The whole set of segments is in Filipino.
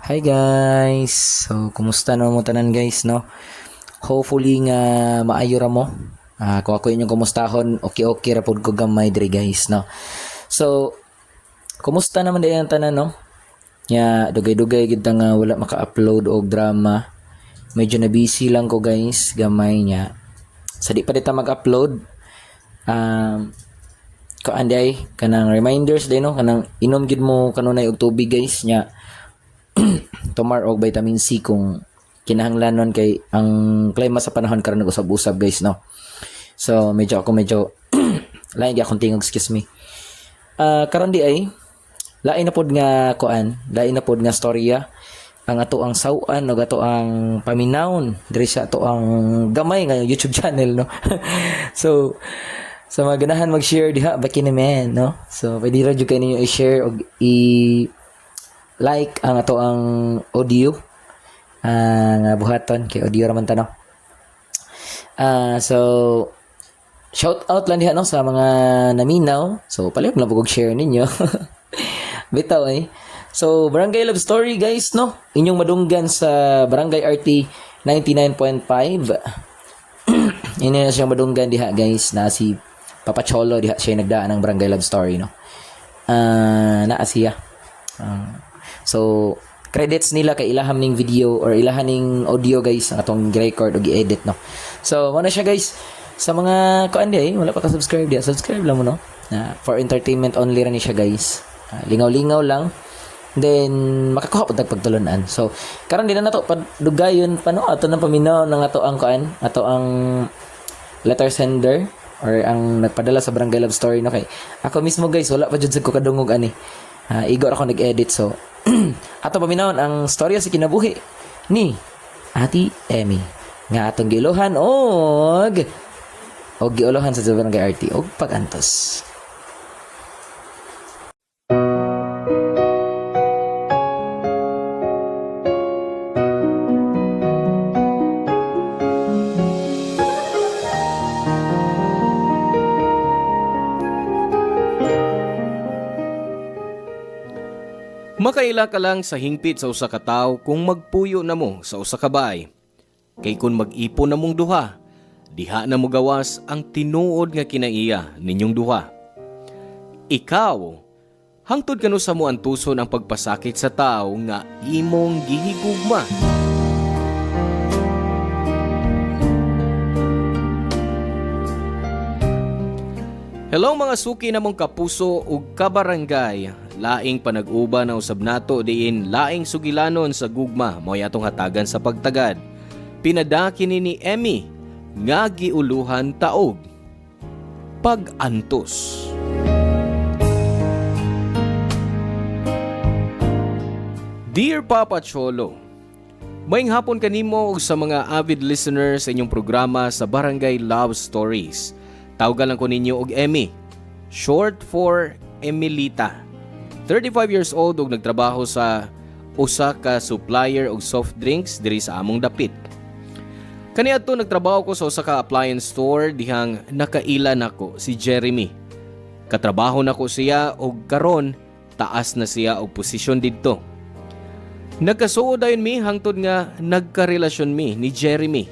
Hi guys! So, kumusta na mo tanan guys, no? Hopefully nga maayo ra mo. Kung ako inyong kumustahon, okay ra pud ko gamay diri guys, no? So, kumusta naman din ang tanan, no? Dugay-dugay gid nga wala maka-upload og drama. Medyo na busy lang ko guys, gamay niya. Sa di pa dita mag-upload, kaanday kanang reminders din, no? Kanang inom gid mo kanunay og tubig guys nya. Tomar og vitamin C kung kinahanglanon kay ang klima sa panahon karon nag-usab-usab guys, no. So medyo lain di akong tingog, excuse me. Karon di ay lain na pod nga kuan, lain na pod nga storya ang ato ang sawan ug ato ang paminawon diri sa ato ang gamay nga YouTube channel, no. So sa mga ganahan mag-share diha baki naman, no. So pwede ra jud kay ninyo i-share og like ang ato ang audio nga buhaton kay audio raman ta, no. So shout out lang diha, no, sa mga naminaw. So palihog lang pug share ninyo. Bitaw eh. So Barangay Love Story guys, no. Inyong madunggan sa Barangay RT 99.5. Ini na siyang madunggan diha guys, na si Papa Cholo diha siya nagdaan ng Barangay Love Story, no. Naa siya. So credits nila kay ilaham ning video or ilahan ning audio guys ang atong gi-record o gi-edit, no. So mo na siya guys, sa mga kuan di wala pa ka subscribe di, subscribe lang mo, no. For entertainment only ra ni siya guys. Lingaw-lingaw lang, then makakuha pud pagtulunan. So karon din na nato padugayon pano ato nang paminaw ng ato ang kuan, ato ang letter sender or ang nagpadala sa Barangay Love Story, no. Kay ako mismo guys wala pa jud sa ko kadungog ani. Igor ako nag-edit, so ato paminawon ang storya sa kinabuhi ni Ati Emmy nga atong giilohan og giulohan sa Barangay RT og pagantos. Makaila ka lang sa hingpit sa usa ka tawo kung magpuyo na mo sa usa ka bahay. Kay kung mag-ipon na mong duha, diha na mo gawas ang tinuod nga kinaiya ninyong duha. Ikaw, hangtod kano sa mo antuson ang pagpasakit sa tawo nga imong gihigugma. Hello mga suki na mong kapuso ug kabarangay. Laing panag-uba na usab nato diin laing sugilanon sa gugma mao atong hatagan sa pagtagad. Pinadaki ni Emmy nga giuluhan taog pag-antos. Dear Papa Cholo, maayong hapon kanimo ug sa mga avid listeners sa inyong programa sa Barangay Love Stories. Tawagan lang ko ninyo og Emmy, short for Emilita. 35 years old ug nagtrabaho sa usa ka supplier og soft drinks diri sa among dapit. Kaniadto nagtrabaho ko sa usa ka appliance store dihang nakaila nako si Jeremy. Katrabaho nako siya ug karon taas na siya og posisyon didto. Nagkasuod dayon mi hangtod nga nagkarelasyon mi ni Jeremy.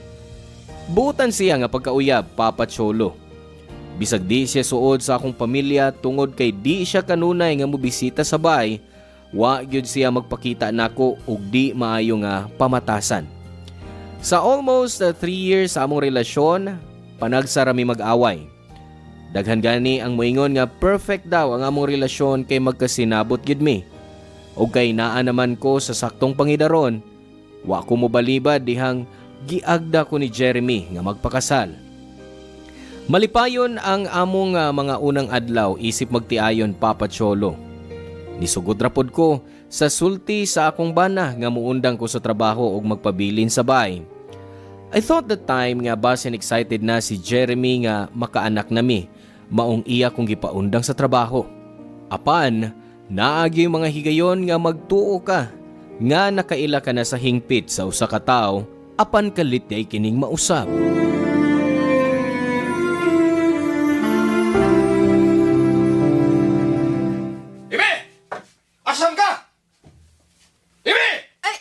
Butan siya nga pagkauyab, Papa Cholo. Bisag di siya suod sa akong pamilya tungod kay di siya kanunay nga mobisita sa bahay, wa gyud siya magpakita nako og di maayo nga pamatasan. Sa almost 3 years sa among relasyon, panagsara mi mag-away. Daghan gani ang moingon nga perfect daw ang among relasyon kay magkasinabot gyud mi. Og kay naa naman ko sa saktong pangidaron, wa ko mobalibad dihang giagda ko ni Jeremy nga magpakasal. Malipayon ang among mga unang adlaw isip magtiayon, Papa Cholo. Nisugod rapod ko sa sulti sa akong bana nga muundang ko sa trabaho og magpabilin sa bahay. I thought that time nga basin excited na si Jeremy nga makaanak nami, maong iya kong gipaundang sa trabaho. Apan, naagi mga higayon nga magtuo ka, nga nakaila ka na sa hingpit sa usa ka tawo, apan kalit ay kining mausap. Asan ka? Ibi! Ay,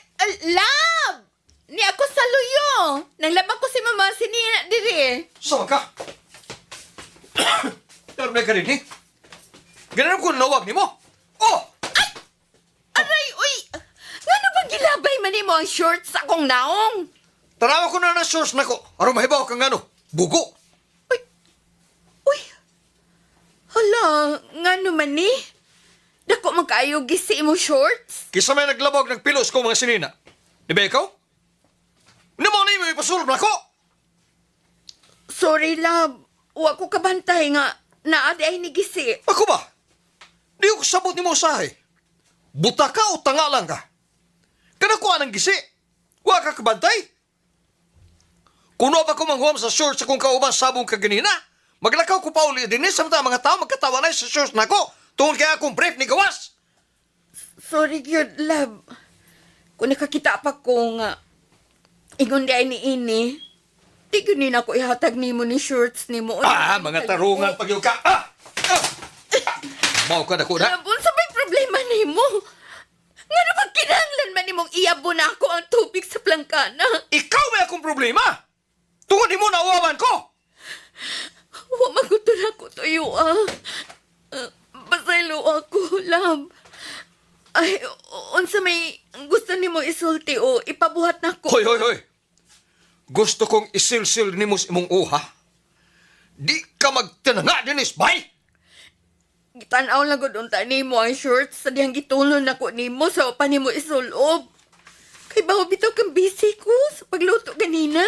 Saan ka? Narmay ka rin eh. Ganun ko nawag ni mo. Oh! Aray, uy! Ngano bang gilabay man mo ang shorts sa akong naong? Tarawa ko na source na ko. Aron mahibaw kang ano. Bugo. Uy! Hala, ngano man ni? Dako magkaayo gisi mo shorts? Kisa may naglabog ng pilos ko mga sinina. Di ba ikaw? Hindi mo na yung ipasulog na ko. Sorry, love. Wa ko kabantay nga naadi ay ni gisi. Ako ba? Di ko sabot ni mo usahay. Buta ka o tanga lang ka? Kanakuha ng gisi. Wa ka kabantay. Kuno ba ko manghuam sa shorts sa kung kauban sabong ka ganina? Maglakaw ko pa uli din samtang mga tao magkatawa na sa shorts na ko. Tungkol kaya akong brief ni Gawas. Sorry, good love. Kung nakakita pa ko nga ingon di ay ni ini, di gunin ako ihatag nimo ni shorts nimo. Mga tarungan pag ka. Mau ka na ko na? Labon, sabay problema nimo. Nga naman kinahanglan man nimong iyabo na ako ang tubig sa plangkana. Ikaw may akong problema. Tungkol di mo nauwawan ko. Wa maguto na ako tuyo, Basaylo ako, love. Ay, unsa may gusto nimo isulti o ipabuhat na ko. Hoy. Gusto kong isilsil ni mo sa imong uha. Di ka magtinanga, Dennis, bay! Gitanaw lang gud unta nimo ang shorts sa dihang gitulon nako nimo sa pa nimo isulob. Kay bawo bitaw kang busy ko sa pagluto ganina.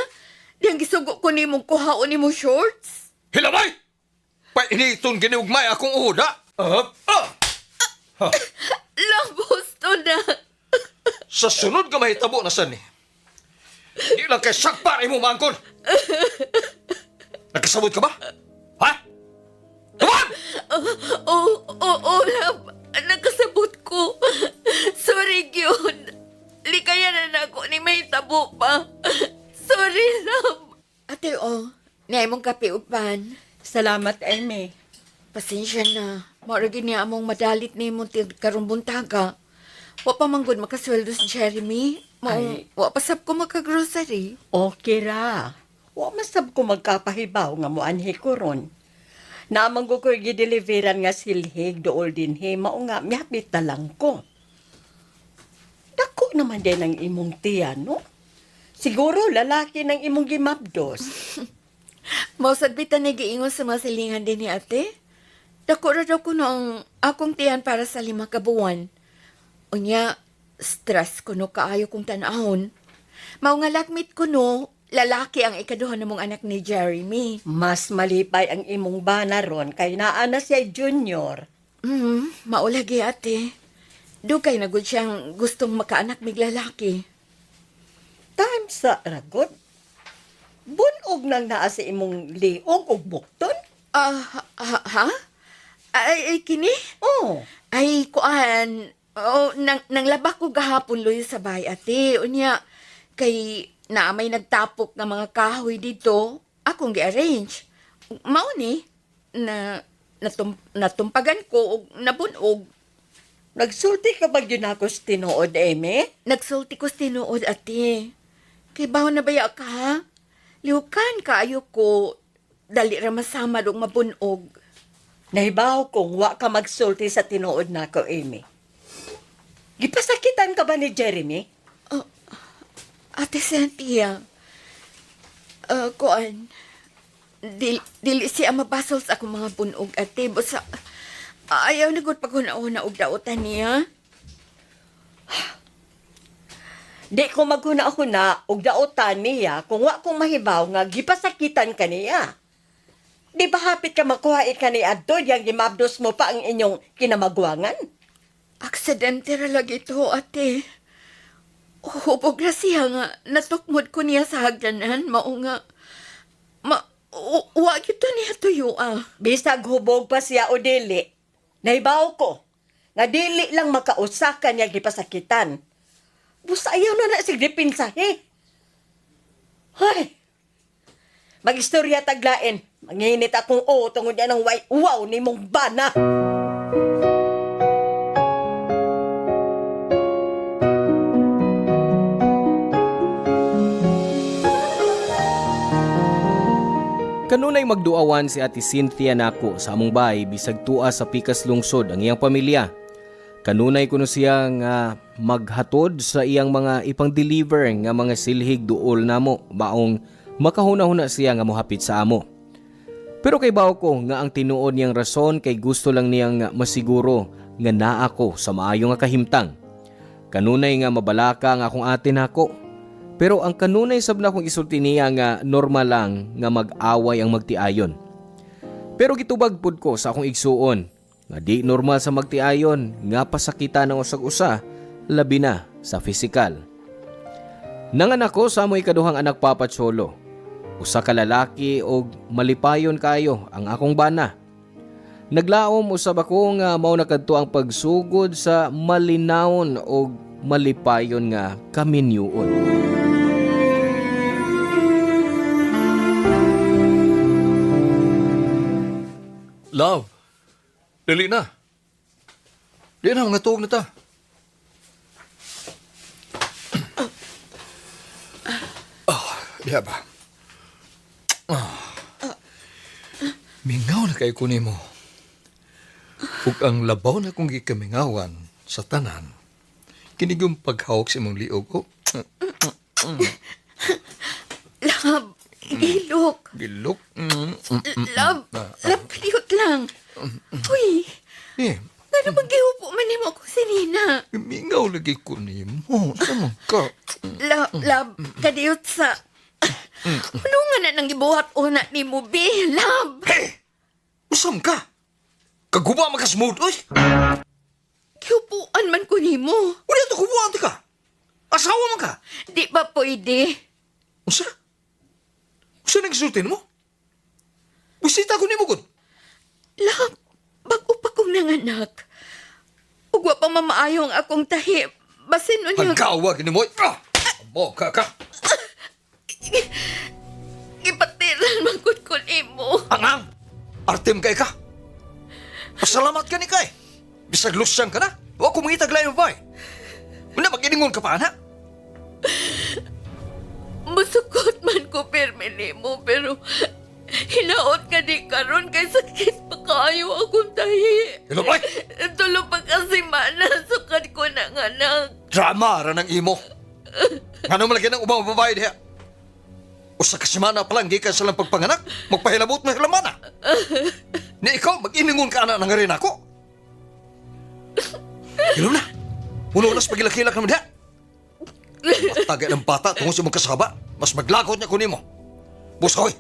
Dihang gisugo ko nimo kuhaon nimo shorts. Hilamay! Painiton giniugmay akong uda. Labos to na. Sa sunod ka mahitabo na sani. Di lang kay sakpa mo mangkon. Nagkasabot ka ba? Ha? Tawag! Oo, love. Nagkasabot ko. Sorry, yun. Likaya na ako ni may tabo pa. Sorry, love. Ate, niyay mong kape upan. Salamat, Amy. Pasensya na. Mauragin niya among madalit ni mong karumbuntaga. Wa pa manggod makasweldo si Jeremy. Ay. Wa pa sab ko makagrocery. Okay ra. Wa masab ko magkapahibaw nga moanhi ko ron. Naamang ko gideliveran nga silhig dool din he. Mao nga, mihapit na lang ko. Dako naman din ang imong tiya, no? Siguro lalaki ng imong gimabdos. Mausad bitan ni giingon sa mga silingan din ni ate. Dako ra daw ko no ang akong tiyan para sa 5 ka buwan. Unya, stress ko no kaayo kong tanahon. Mao nga lakmit ko no, lalaki ang ikaduha namong anak ni Jeremy. Mas malipay ang imong bana ron kay naa na siya junior. Maulagi ate. Dugay na gud siyang gustong makaanak mig lalaki. Time sa ragot. Bunog nang naa sa imong liong ug bukton? Ha? Ay, kini? Oh. Ay, kuan. Nang labak ko gahapon loy sa bahay, ate. Unya, kay naamay nagtapok ng mga kahoy dito, akong gi-arrange. Mao ni, natumpagan ko og nabunog. Nagsulti ka ba yun ako sa tinuod, Amy? Nagsulti ko sa tinuod, ate. Kay baho na baya ka, ha? Liukan ka, ayoko. Dali ra masama dong mabunog. Nahibaw kong wa ka magsulti sa tinuod nako, Amy. Gipasakitan ka ba ni Jeremy? Ate Cynthia, kuan, dili siya mabasol sa akong mga bunog, ate. Basta, ayaw na gud paghuna-una og dautan niya. Di ko maghuna-huna og daotan niya kung wa kong mahibaw nga gipasakitan ka niya. Di ba hapit ka makuha ka ni Adto yang gimabdos mo pa ang inyong kinamagwangan? Aksidente ra lagi ito, ate. Hubog na siya nga, natukmod ko niya sa hagdanan, mao nga, wa kita niya tuyo, Bisag hubog pa siya o dili. Nahibaw ko nga dili lang makausakan niya gipasakitan. Busa ayaw na sigdipinsahe. Hoy! Mag-istorya taglain. Manginit akong tungod yan ng wow ni mong bana. Kanunay magduawan si Ate Cynthia nako sa among bahay bisag tua sa pikas lungsod ang iyang pamilya. Kanunay kuno siya nga maghatod sa iyang mga ipang-deliver nga mga silhig duol namo baong makahuna-huna siya nga mohapit sa amo. Pero kay bawo ko nga ang tinuod niyang rason kay gusto lang niyang masiguro nga naa ko sa maayo nga kahimtang. Kanunay nga mabalaka nga akong ate nako. Pero ang kanunay sab na akong isulti niya nga normal lang nga mag-away ang magtiayon. Pero gitubag pud ko sa akong igsuon nga di normal sa magtiayon nga pasakita ng usag-usa labi na sa pisikal. Nanganak ko sa amoy kaduhang anak Papa Cholo. Usa ka lalaki og malipayon kayo ang akong bana. Naglaom usab ako nga mao nakadto ang pagsugod sa malinawon og malipayon nga kaminyuon. Love, dali na. Di na, mga tuog na ta. Diha ba? Mingaw na kay kunin mo. Ug ang labaw na kong gikamingawan sa tanan, kinigong paghawak sa imong liog ko. Love, ilok. Gilok. Love, lapilot lang. Uy, Eh, ano maghiupo man mo ko si Nina? mingaw lagi kunin mo. Sama ka. Love, kadiyot sa... Ano nga na nang ibuhat una ni mo, be? Love, Hey! Usam ka! Kaguba makasmood, oy! kiupuan man ko ni mo. Wala ito kubuan ka! Asawa man ka! Di ba pwede? Usa? Usa nagsultin mo? Bisita ko ni mo, good. Love, bago pa kong nanganak. Ugwa pa mamaayo ang akong tahi. Basin o niya... Hanggawa, gini mo. Ah! Amo ka ka! Ipatiran magkot ko ni mo. Angang! Artem kay ka! Pasalamat ka ni kay! Bisag lusyang ka na! Huwag ko mangitag layo ba eh! Muna mag-iningon ka pa, anak! Masukot man ko perme ni mo, pero... Hinaot ka di karon kay sakit pa kayo akong tahi. Hello, boy! Tulo pa kasi mana, sukat ko na nganak. Drama ra ng imo! Ano malagyan ng ubang babae diha? Usa ka semana pa lang gikan sa lang pagpanganak, magpahilabot mo hilamana. Ni ikaw, mag-iningon ka na rin ako. Hello na! Uno na sa pagilakilak naman diha. Matagay ng bata tungkol sa mong kasaba, mas maglagot niya kunin mo. Busoy!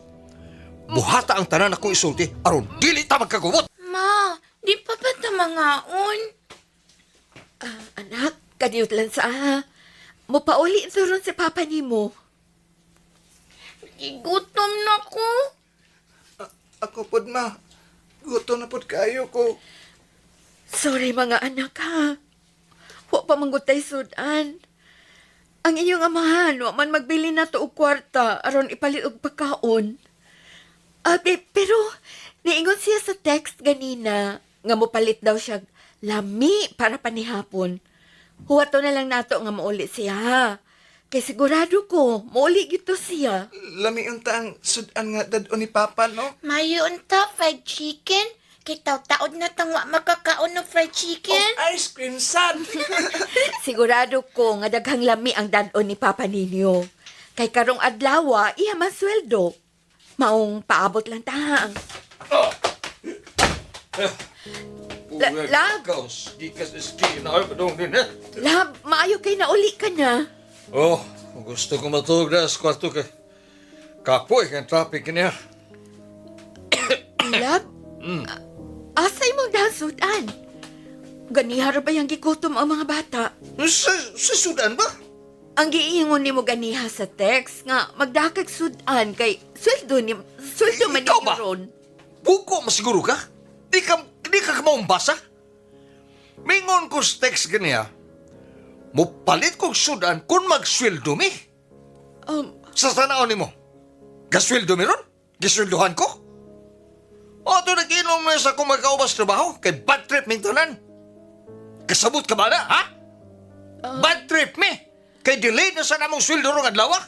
Buhata ang tanan akong isulti, aron dili ta magkagubot! Ma, di pa ba tamangaon? Anak, kadiyot lang sa mupauli ron si papa ni mo. Igutom na ko. Ako pod ma. Gutom na pod kayo ko. Sorry mga anak ha. Wa pa manggutay sudan. Ang inyong amahan, wa man magbili na to og kwarta aron ipalit og pagkaon. Pero niingon siya sa text ganina nga mopalit daw siya lami para panihapon. Huwato na lang nato nga mauli siya ha. Kay sigurado ko, mauli gito siya. Lami unta ang sudan nga dad ni Papa, no? Mayo unta fried chicken. Kay taod na tangwa makakaon ng fried chicken. Ice cream, sad! Sigurado ko nga daghang lami ang dadon ni Papa ninyo. Kay karong adlaw, iya man sweldo. Maong paabot lang tahang. Lab, Kaos, di ka sa ski na arpadong din, eh? lab, maayo kay nauli ka na. Oh, gusto ko matulog na sa kwarto kay kapoy kang traffic niya. Lab, asay mong dasudan. Ganihar ba yung gikutom ang mga bata? Sa Sudan ba? Ang giingon ni mo ganiha sa text nga magdakag sudan kay sweldo man Ikaw ba? ninyo ron. Buko masiguro ka? Di ka maumbasa? Mingon ko sa text ganiya, mupalit kong Sudan kung magsweldo mi. Sa tanaw ni mo, gasweldo mi ron? Gisweldohan ko? O ito nag-inom na sa kung magkaubas trabaho kay bad trip mi tanan. Kasabot ka ba na, ha? Bad trip mi! Kay delay na sa namong sweldo rong adlaw, ah?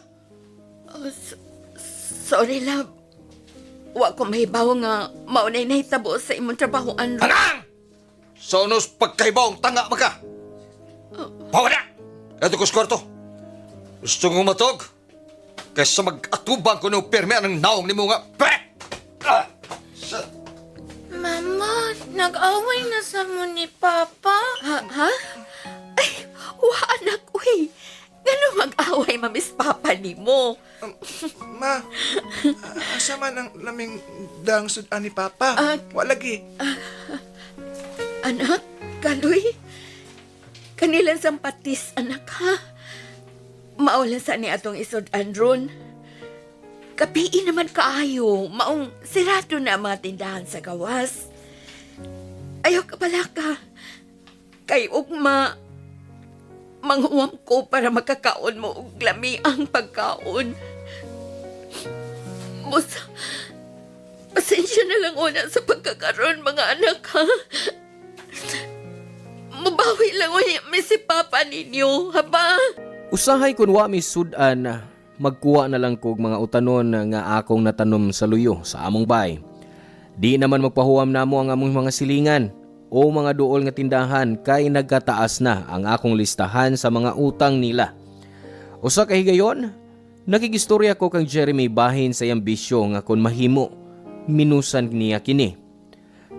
Sorry, love. Wa ko mahibaw nga maunay nahitabo sa imong trabahoan. Hangang! So, nos pagkaibawang tanga maka. Pawala! Ito ko skorto. Gusto kong matog. Kaysa mag-atubang ko ng perme anong naong ni mo nga. Mama, nag-away na sa mo ni Papa. Ha? Ay, wa anak, uy. Gano'n mag-away mamis papa ni mo? Ma, asa man ang laming dang sudan ni Papa? Walagi. Anak, Kaloy. Kanilang sampatis, anak ha. Maulan sa ni atong isod Andron. Kapiin naman kaayo, maong sirado na ang mga tindahan sa gawas. Ayaw ka pala ka. Kay ugma, manghuwam ko para makakaon mo og lami ang pagkaon. Musa, pasensya na lang una sa pagkakaroon, mga anak ha. Mabawi lang may si Papa ninyo, haba? Usahay kun wa mi sudan, magkuha na lang kog mga utanon nga akong natanom sa luyo sa among bay. Di naman magpahuwam namo ang among mga silingan o mga duol nga tindahan kay nagkataas na ang akong listahan sa mga utang nila. Usa ka higayon, nakigistorya ko kang Jeremy bahin sa iyang bisyo nga kun mahimo, minusan niya kini.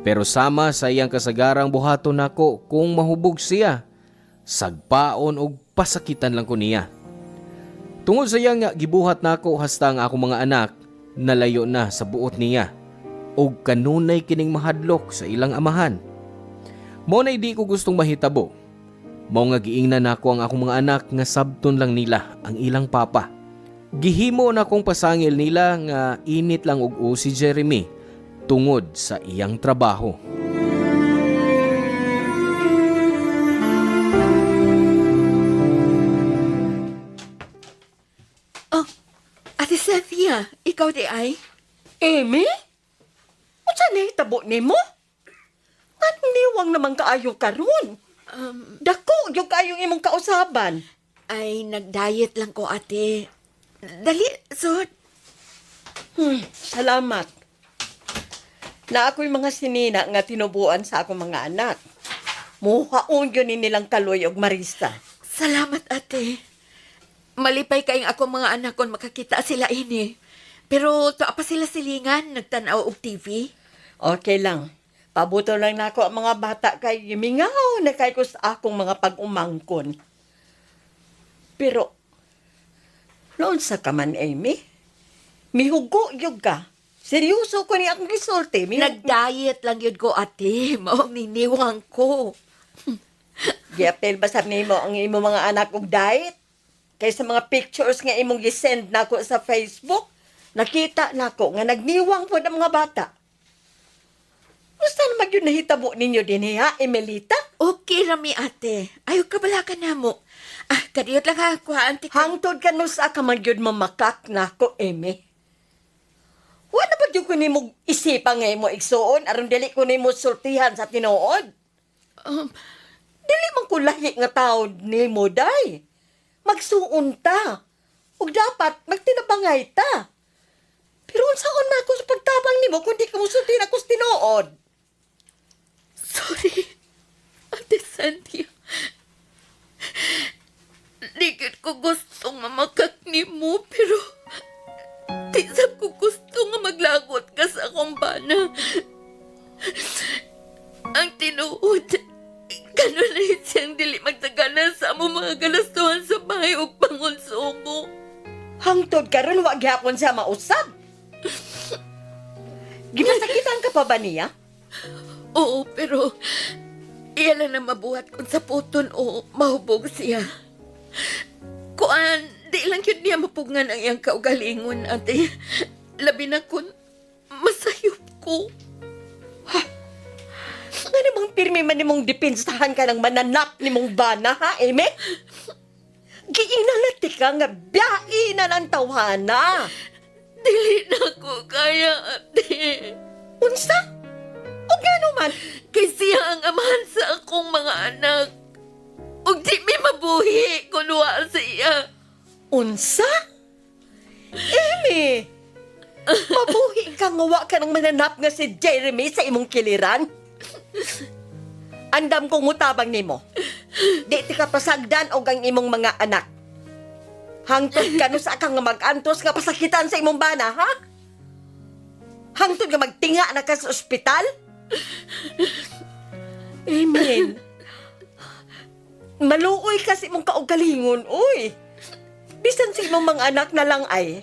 Pero sama sa iyang kasagarang buhaton nako kung mahubog siya, sagpaon og pasakitan lang ko niya. Tungod sa iyang gibuhat nako hasta ang akong mga anak, nalayo na sa buot niya og kanunay kining mahadlok sa ilang amahan. Mao na di ko gustong mahitabo. Mao nga giingnan nako ang akong mga anak nga sabton lang nila ang ilang papa. Gihimo na kong pasangil nila nga init lang og si Jeremy tungod sa iyang trabaho. Oh, Ate Cynthia, ikaw di ay? Amy? Unsa nahitabo nimo? Niwang naman kaayo karon. Dako, yung kaayong imong kausaban. Ay, nag-diet lang ko, ate. Dali, sud. Salamat. Na ako'y mga sinina nga tinubuan sa akong mga anak. Muhaon yun nilang Kaloy og Marisa. Salamat, ate. Malipay kayong ako mga anak kon makakita sila ini. Pero to pa sila silingan, nagtanaw og TV. Okay lang. Pabuto lang na ako ang mga bata kay gimingaw na kay ko sa akong mga pag-umangkon. Pero, noon sa kaman, Amy, mihugo yun ka. Seryoso ko ni akong gisulti. Nag-diet lang yun ko, ate. Maong niniwang ko. Giapel ba sa nimo ang imo mga anak og diet? Kaysa mga pictures nga imong gisend nako sa Facebook, nakita nako nga nagniwang po ang mga bata. Gusto naman yun nahitabo ninyo din ha, Emelita? Okay, Rami, ate. Ayaw ka bala ka na mo. Kadiyot lang ako, auntie. Hangtod ka no sa kamagyod mamakak nako, Eme. Wala ba yun ko ni mo isipan nga mo igsuon aron dili ko ni mo sultihan sa tinuod? Dili man ko lahi nga tao ni mo, day. Magsuon ta. Ug dapat magtinabangay ta. Pero unsaon na ako sa pagtabang nimo kundi ka mo sultihan ako sa tinuod? Sorry, Ate Cynthia. Digit ko gusto nga makak ni mo, pero tisap ko gusto nga maglagot ka sa akong bana. Ang tinuod, kanon na siyang dili magtagana sa among mga galastuhan sa bahay o pangonsumo. Hangtod karon wa gyapon sa mausab. Ginasakitan ka pa ba niya? Oo, pero iyan lang na mabuhat kung sa puton o mahubog siya. Kuan, di lang yun niya mapugngan ang iyang kaugalingon, ate. Labi na kung masayop ko. Nga namang pirmi man nimong dipinsahan ka ng mananap nimong bana, ha, Eme? Giinalati ka nga biyain na ng tawhana. Dili na ko kaya, ate. Unsa? O gano man? Kay siya ang amahan sa akong mga anak. Ug di may mabuhi kunwa sa iya. Unsa? Eme, Mabuhi ka nga wa ka ng mananap nga si Jeremy sa imong kiliran. Andam kong utabang nimo. Di ti ka pasagdan og ang imong mga anak. Hangtod ka no sa kang nga mag-antos nga pasakitan sa imong bana, ha? Hangtod nga magtinga na ka sa ospital? Amen. Maluoy kasi mong kaugalingon, uy. Bisan sa imong mga anak na lang ay.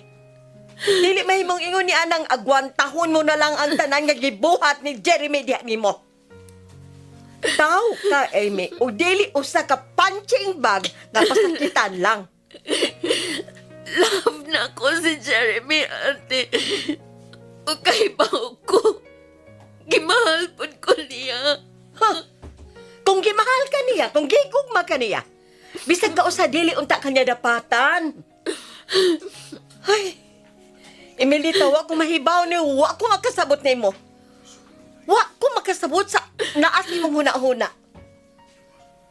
Dili mahimong ingon ni anang agwantahon mo na lang ang tanan nga gibuhat ni Jeremy diha nimo. Tao ka, Amy, o dili usa ka punching bag nga pasakitan lang. Love na ko si Jeremy, ate. O kaibaw ko. Gimahal po ko niya. Ha? Kung gimahal ka niya, kung gigugma ka niya, bisag ka usa dili unta kanya dapatan. Ay, Emilita, wa ko mahibaw ni, wa ko makasabot ni mo. Wa ko makasabot sa naas ni mong huna-huna.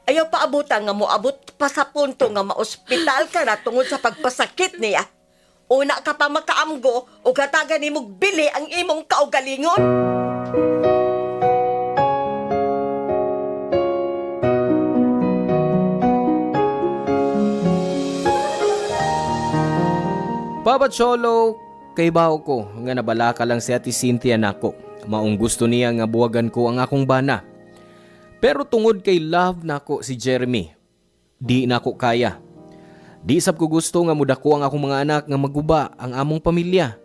Ayaw pa abutan nga mo, abot pa sa punto nga ma-ospital ka na tungod sa pagpasakit niya. Una ka pa makaamgo o kataga ni mong bili ang imong kaugalingon. Papa Cholo, kay baho ko nga nabalaka lang si Ate Cynthia nako. Maong gusto niya nga buwagan ko ang akong bana. Pero tungod kay love nako si Jeremy, di nako kaya. Di sab ko gusto nga mudako ang akong mga anak nga maguba ang among pamilya.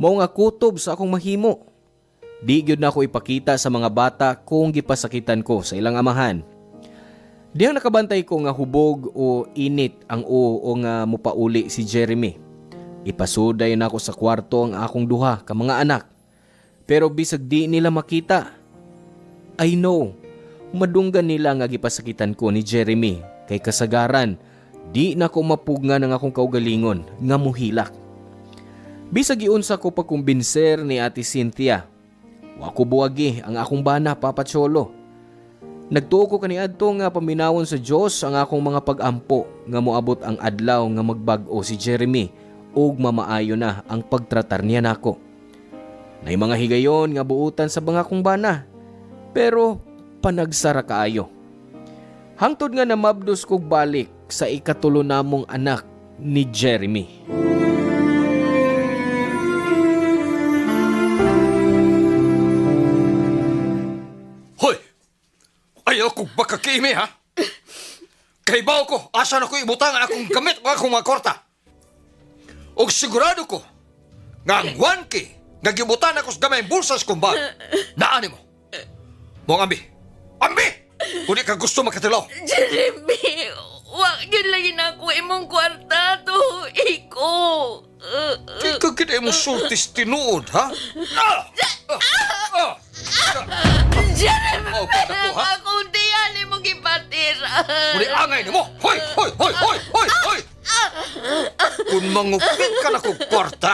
Mao nga kutob sa akong mahimo. Di gyud nako ipakita sa mga bata kung gipasakitan ko sa ilang amahan. Diyang nakabantay ko nga hubog o init ang o nga mupauli si Jeremy. Ipasuday na ako sa kwarto ang akong duha ka mga anak. Pero bisag di nila makita. I know, madunggan nila nga gipasakitan ko ni Jeremy kay kasagaran di na ko mapugna ng akong kaugalingon nga muhilak. Bisag iunsa ko pagkumbinser ni Ate Cynthia. Wa ko buwagi ang akong bana, Papa Cholo. Nagtuo ko kaniadto nga paminawon sa Dios ang akong mga pag-ampo nga moabot ang adlaw nga magbag-o si Jeremy ug mamaayo na ang pagtratar niya nako. Nay mga higayon nga buutan sa mga kong bana, pero panagsara kaayo. Hangtod nga namabdos kog balik sa ikatulo namong anak ni Jeremy. Hoy! Ayaw kong bakakimi, ha? Kaibaw ko, asa na ko ibutang ang akong gamit o akong mga korta. O sigurado ko, nga ang 1K, nga gibutan ako sa gamay bulsas kong bag, naani mo. Mong ambi! Ambi! Kung di ka gusto makatilaw. Jeremy, wag yun lagi na ako imong kwarta to. Iko. Di ka kita mo sultis tinuod, ha? Jeremy, Oh, pagka ko, ha? akong tiyan imong ipatira. Muli angay ni mo! Hoy! Hoy! Hoy! Hoy! Hoy! Hoy! Kung mangupit ka na kong kwarta,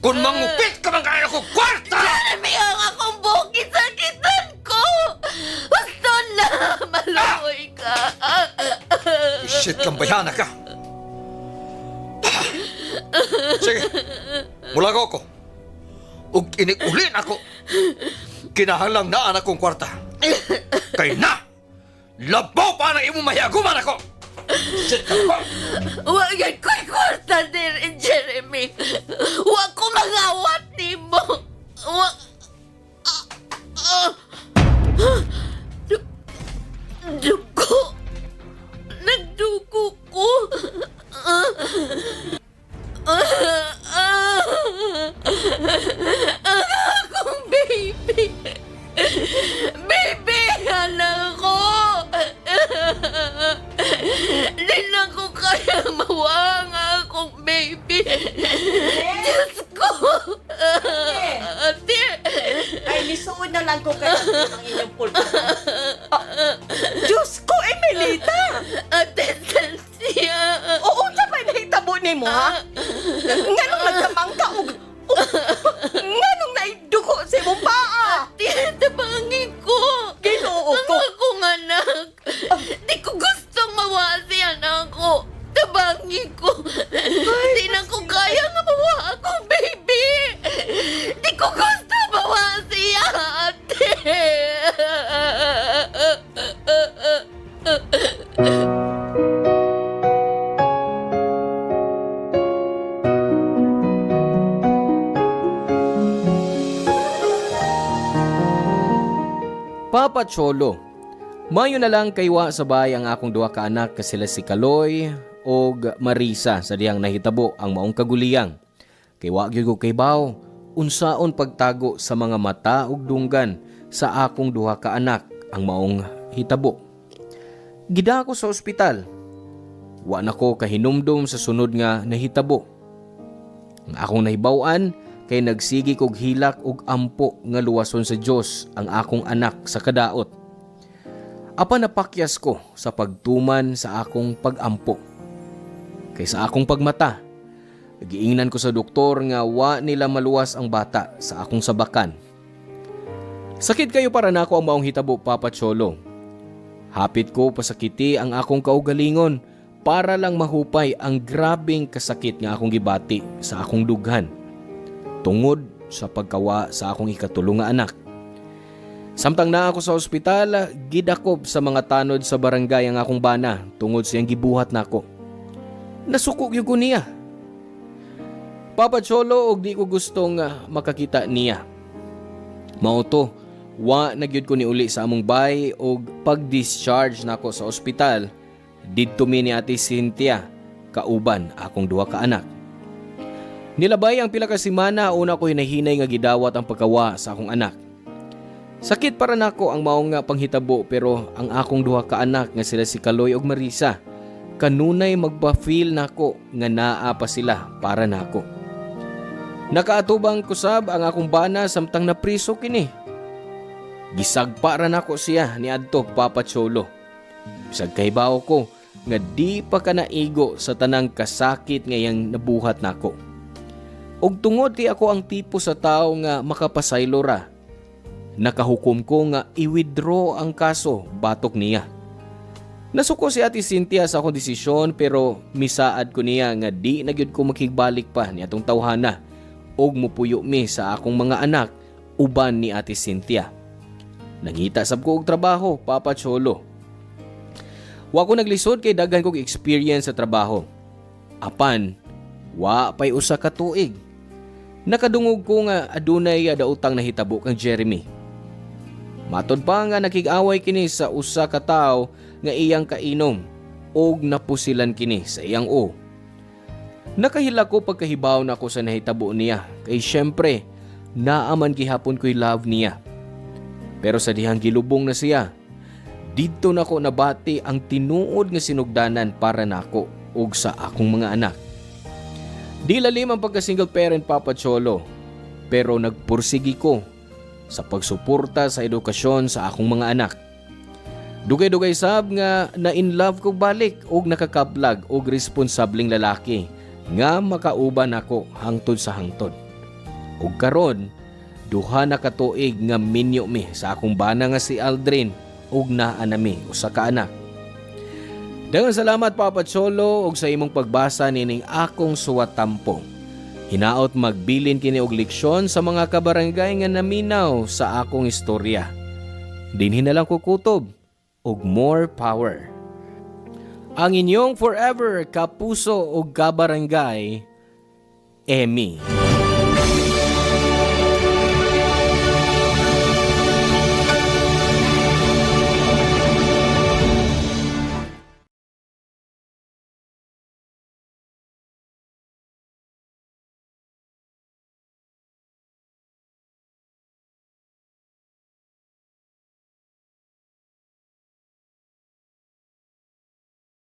kung mangupit ka man kaya kong kwarta! Jeremy, ang akong bukit sakitan ko. Gusto na, maluoy ka. Shit kang bayana ka. Sige, mula ko. Ug iniulin ako. Kinahanglang naan akong kwarta. Kay na! Labaw pa na imong mahiaguman ako! Shit ka ba? Wag yan ko'y kwarta din, Jeremy. Wag ko mangawat ni mo. Wag... Dugo. Nagdugo ko. Ang akong baby. Baby, anak ko. Di na ko kaya mawa ang akong baby. Diyos ko. Ate. Ay, lisuod na lang ko kayo ng inyong pulpa. Diyos ko, Emilita! Ate Cynthia. Oo, sa pa nahitabo ni mo, ha? Nga nung nagkamang ka, nga nung naidugo sa imong paa. Ate, tabangin ko. Ginoo ko. Ang akong anak. Di ko gustong mawa si anak ko. Tabangin ko. Di na ko kaya nga mawa akong baby. Papa Cholo, mayo na lang kaywa sabay ang akong duha ka anak ka sila si Kaloy og Marisa sa diyang nahitabo ang maong kaguliyang. Kay wa gyud ko kaybaw unsaon pagtago sa mga mata ug dunggan sa akong duha ka anak ang maong hitabo. Gida ako sa ospital. Wa na ko kahinumdum sa sunod nga nahitabo. Ang akong nahibaw-an kay nagsigi kog hilak ug ampo nga luwason sa Dios ang akong anak sa kadaot. Apan napakyas ko sa pagtuman sa akong pagampo. Kay sa akong pagmata, giingnan ko sa doktor nga wa nila maluwas ang bata sa akong sabakan. Sakit kayo para nako ang maong hitabo, Papa Cholo. Hapit ko pasakiti ang akong kaugalingon para lang mahupay ang grabing kasakit nga akong gibati sa akong dughan tungod sa pagkawa sa akong ikatulong nga anak. Samtang na ako sa ospital, gidakob sa mga tanod sa barangay ang akong bana tungod siyang gibuhat nako. Nasukog yung ko niya. Papa Cholo, og di ko gustong makakita niya. Mao to, wa nagyud ko ni uli sa among bay og pag-discharge nako sa ospital. Didto mi ni Ate Cynthia, kauban akong duha ka anak. Nilabay ang pila ka semana una ko hinahinay nga gidawat ang pagkawa sa akong anak. Sakit para nako ang maong nga panghitabo pero ang akong duha ka anak nga sila si Kaloy ug Marisa kanunay magpa-feel nako nga naa pa sila para nako. Nakaatubang kusab ang akong bana samtang napriso kini. Gisagpa ra nako siya ni adto, Papa Cholo. Bisag kahibaw ko nga di pa ka naigo sa tanang kasakit ngayang nabuhat nako. Og tungod kay ako ang tipo sa tao nga makapasaylo ra, nakahukom ko nga i-withdraw ang kaso batok niya. Nasuko si Ate Cynthia sa akong desisyon pero misaad ko niya nga di na gyud ko makigbalik pa ni atong tawhana og mupuyo mi sa akong mga anak uban ni Ate Cynthia. Nangita sab ko og trabaho, Papa Cholo. Wa ko naglisod kay daghan kog experience sa trabaho. Apan, wa pay usa ka tuig. Nakadungog ko nga adunay daotang nahitabo kang Jeremy. Matod pa nga nakig-away kini sa usa ka tawo nga iyang kainom og napusilan kini sa iyang o. Nakahila ko pagkahibaw na ako sa nahitabo niya kay syempre naaman gihapon ko'y love niya. Pero sa dihang gilubong na siya, dito nako nabati ang tinuod nga sinugdanan para nako ug sa akong mga anak. Di lalim ang pagka-single parent, Papa Cholo, pero nagpursigi ko sa pagsuporta sa edukasyon sa akong mga anak. Dugay-dugay sab nga na-in-love ko balik og nakakablag og responsableng lalaki nga makauban ako hangtod sa hangtod. Ug karon, duha na ka tuig nga minyo mi sa akong bana nga si Aldrin ug naa nami usa ka anak. Daghang salamat, Papa Cholo, og sa imong pagbasa nining akong suwatampo. Hinaot magbilin kini og leksyon sa mga kabarangay nga naminaw sa akong istorya. Dinhi na lang kukutob og more power. Ang inyong forever kapuso og kabarangay, Emmy.